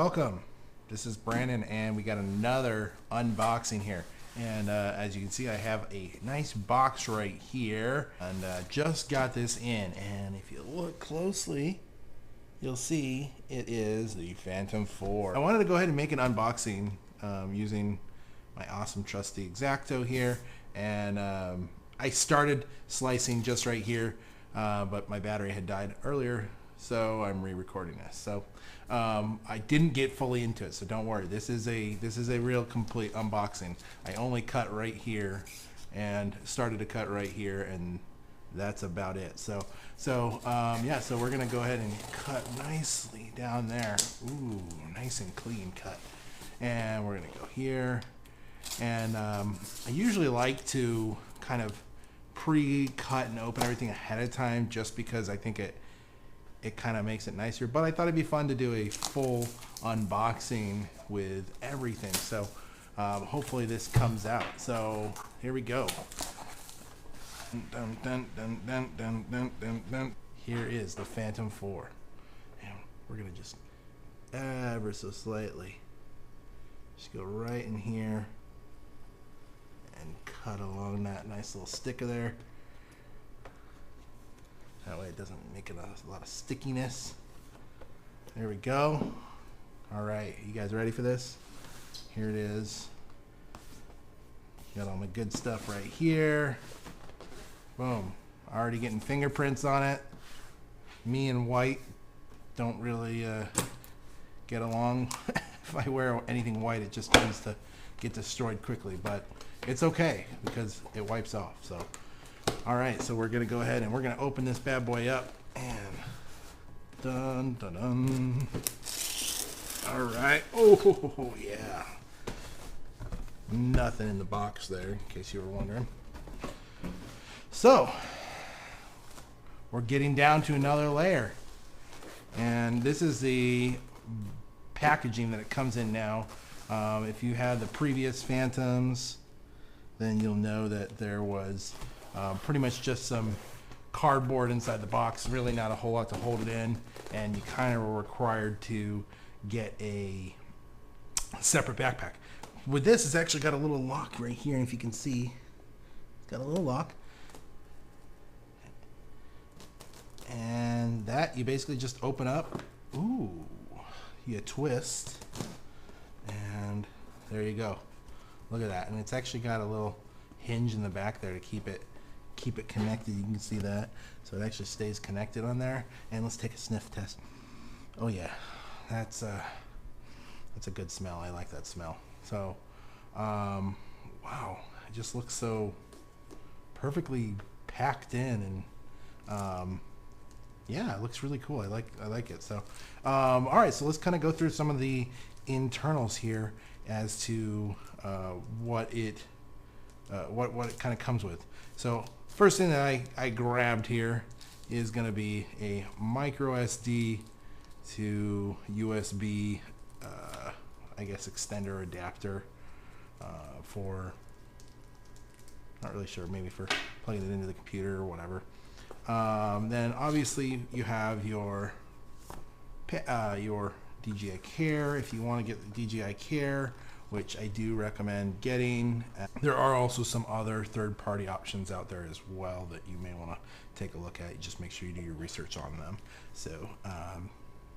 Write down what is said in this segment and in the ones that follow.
welcome. This is Brandon, and we got another unboxing here. And as you can see, I have a nice box right here, and just got this in. And if you look closely, you'll see it is the Phantom 4. I wanted to go ahead and make an unboxing using my awesome trusty X-Acto here, and I started slicing just right here, but my battery had died earlier, so I'm re-recording this. So I didn't get fully into it, so don't worry. This is a real complete unboxing. I only cut right here and started to cut right here, and that's about it. So yeah, so we're gonna go ahead and cut nicely down there. Ooh, nice and clean cut. And we're gonna go here. And I usually like to kind of pre-cut and open everything ahead of time, just because I think it kind of makes it nicer. But I thought it'd be fun to do a full unboxing with everything. So hopefully this comes out. So here we go. Dun, dun, dun, dun, dun, dun, dun, dun. Here is the Phantom 4. And we're gonna just ever so slightly just go right in here and cut along that nice little sticker there. That way it doesn't make it a lot of stickiness. There we go. All right, you guys ready for this? Here it is. Got all my good stuff right here. Boom. Already getting fingerprints on it. Me and white don't really get along. If I wear anything white, it just tends to get destroyed quickly, but it's okay because it wipes off. So all right, so we're gonna go ahead and we're gonna open this bad boy up, and dun dun dun. All right. Oh yeah. Nothing in the box there, in case you were wondering. So we're getting down to another layer, and this is the packaging that it comes in now. If you had the previous Phantoms, then you'll know that there was pretty much just some cardboard inside the box, really not a whole lot to hold it in, and you kind of were required to get a separate backpack. With this, it's actually got a little lock right here, and if you can see, it's got a little lock. And that you basically just open up. Ooh, you twist, and there you go. Look at that, and it's actually got a little hinge in the back there to keep it connected. You can see that, so it actually stays connected on there. And let's take a sniff test. Oh yeah, that's a good smell. I like that smell. So wow, it just looks so perfectly packed in, and yeah, it looks really cool. I like it. So all right, so let's kind of go through some of the internals here as to what it kind of comes with. So first thing that I grabbed here is going to be a micro SD to USB I guess extender adapter for, not really sure, maybe for plugging it into the computer or whatever. Then obviously you have your DJI Care if you want to get the DJI Care, which I do recommend getting. There are also some other third-party options out there as well that you may want to take a look at. Just make sure you do your research on them. So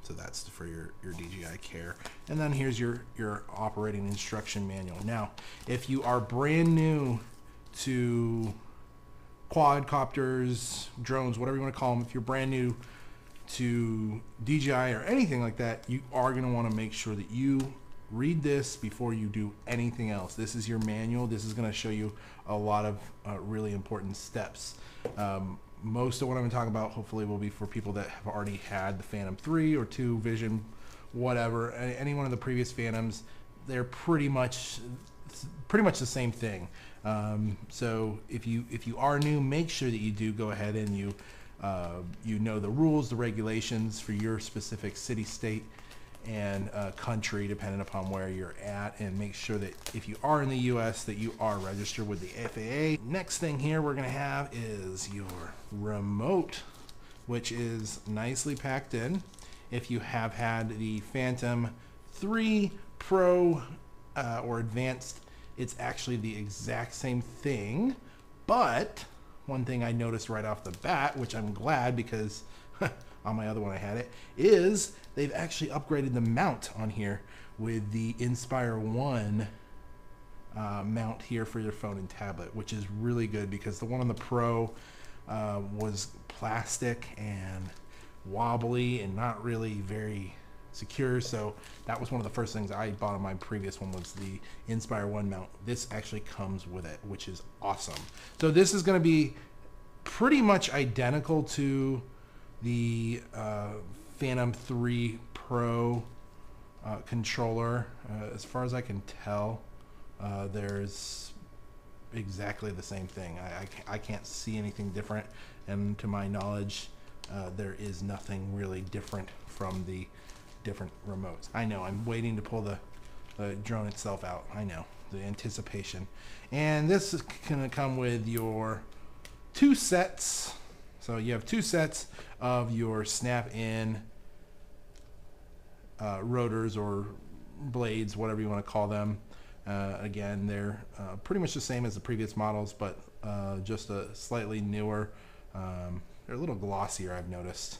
so that's for your DJI Care. And then here's your operating instruction manual. Now, if you are brand new to quadcopters, drones, whatever you want to call them, if you're brand new to DJI or anything like that, you are going to want to make sure that you read this before you do anything else. This is your manual. This is going to show you a lot of really important steps. Most of what I'm going to talk about hopefully will be for people that have already had the Phantom 3 or 2 Vision, whatever. Any one of the previous Phantoms, they're pretty much the same thing. So if you are new, make sure that you do go ahead and you know the rules, the regulations for your specific city, state, and country, depending upon where you're at, and make sure that if you are in the US that you are registered with the FAA. Next thing here we're gonna have is your remote, which is nicely packed in. If you have had the Phantom 3 Pro or Advanced, it's actually the exact same thing. But one thing I noticed right off the bat, which I'm glad because on my other one I had it, is they've actually upgraded the mount on here with the Inspire 1 mount here for your phone and tablet, which is really good because the one on the Pro was plastic and wobbly and not really very secure. So that was one of the first things I bought on my previous one, was the Inspire 1 mount. This actually comes with it, which is awesome. So this is going to be pretty much identical to the Phantom 3 Pro controller. As far as I can tell, there's exactly the same thing. I can't see anything different, and to my knowledge, there is nothing really different from the different remotes. I know, I'm waiting to pull the drone itself out. I know, the anticipation. And this is going to come with your 2 sets. So you have 2 sets of your snap-in rotors or blades, whatever you want to call them. Again, they're pretty much the same as the previous models, but just a slightly newer. They're a little glossier, I've noticed.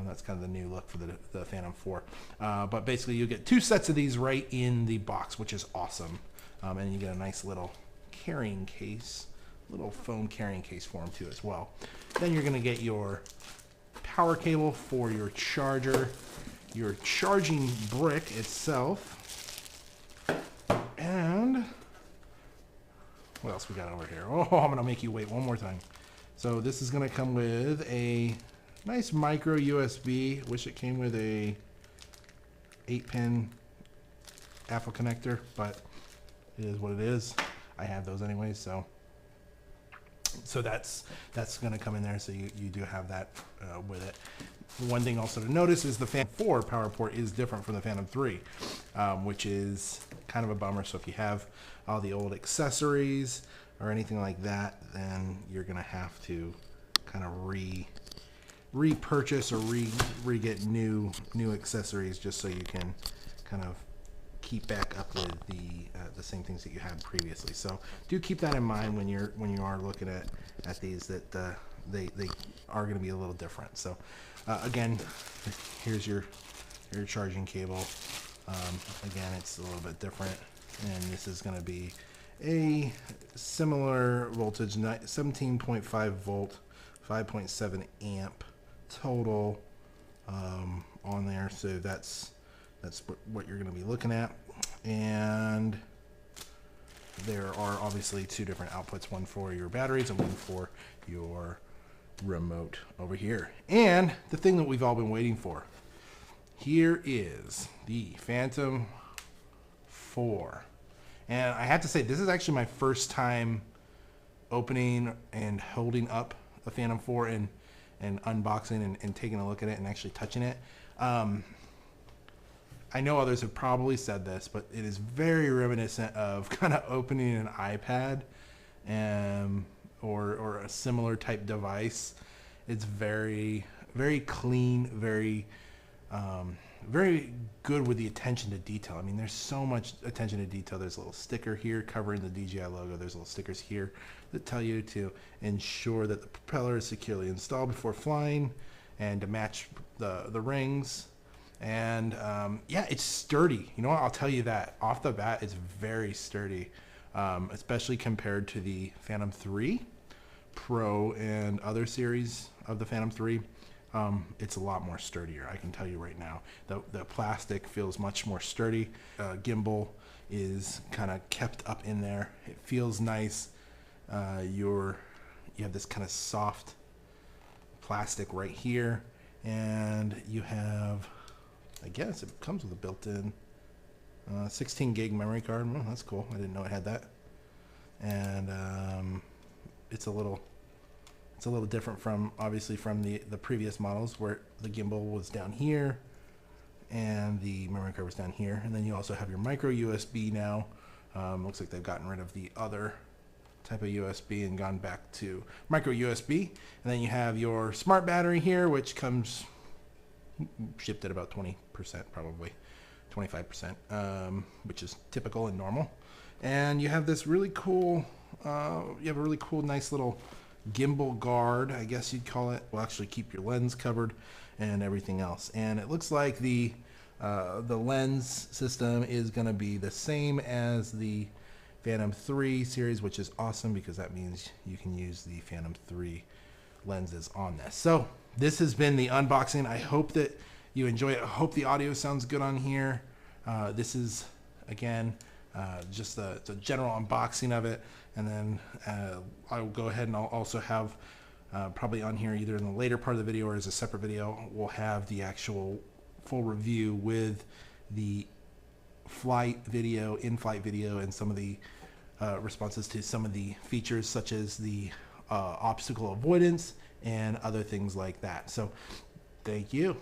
That's kind of the new look for the Phantom 4. But basically, you get 2 sets of these right in the box, which is awesome. And you get a nice little carrying case, little phone carrying case for them too as well. Then you're going to get your power cable for your charger, your charging brick itself, and what else we got over here? Oh, I'm going to make you wait one more time. So this is going to come with a nice micro USB. Wish it came with a 8-pin Apple connector, but it is what it is. I have those anyway, so that's going to come in there. So you do have that with it. One thing also to notice is the Phantom 4 power port is different from the Phantom 3, which is kind of a bummer. So if you have all the old accessories or anything like that, then you're going to have to kind of repurchase or re-get new accessories, just so you can kind of keep back up with the same things that you had previously. So do keep that in mind when you are looking at these, that they are going to be a little different. So again, here's your charging cable. Again, it's a little bit different, and this is going to be a similar voltage, 17.5 volt, 5.7 amp total on there. So that's what you're going to be looking at. And there are obviously 2 different outputs, one for your batteries and one for your remote over here. And the thing that we've all been waiting for, here is the Phantom 4. And I have to say, this is actually my first time opening and holding up a Phantom 4 and unboxing and taking a look at it and actually touching it. I know others have probably said this, but it is very reminiscent of kind of opening an iPad or a similar type device. It's very, very clean, very good with the attention to detail. I mean, there's so much attention to detail. There's a little sticker here covering the DJI logo. There's little stickers here that tell you to ensure that the propeller is securely installed before flying and to match the rings. And yeah, it's sturdy. You know what? I'll tell you that off the bat, it's very sturdy, especially compared to the Phantom 3 Pro and other series of the Phantom 3. It's a lot more sturdier, I can tell you right now. The plastic feels much more sturdy. Gimbal is kind of kept up in there. It feels nice. You have this kind of soft plastic right here, and you have, I guess it comes with a built-in 16 gig memory card. Oh, that's cool. I didn't know it had that. And it's a little different from, obviously, from the previous models, where the gimbal was down here and the memory card was down here. And then you also have your micro USB now. Looks like they've gotten rid of the other type of USB and gone back to micro USB. And then you have your smart battery here, which comes shipped at about 20%, probably 25%, which is typical and normal. And you have this really cool, nice little gimbal guard, I guess you'd call it. Will actually keep your lens covered and everything else. And it looks like the lens system is going to be the same as the Phantom 3 series, which is awesome because that means you can use the Phantom 3 lenses on this. So this has been the unboxing. I hope that you enjoy it. I hope the audio sounds good on here. This is, again, just a general unboxing of it, and then I will go ahead and I'll also have probably on here, either in the later part of the video or as a separate video, we'll have the actual full review with the flight video, in-flight video, and some of the responses to some of the features such as the obstacle avoidance and other things like that. So thank you.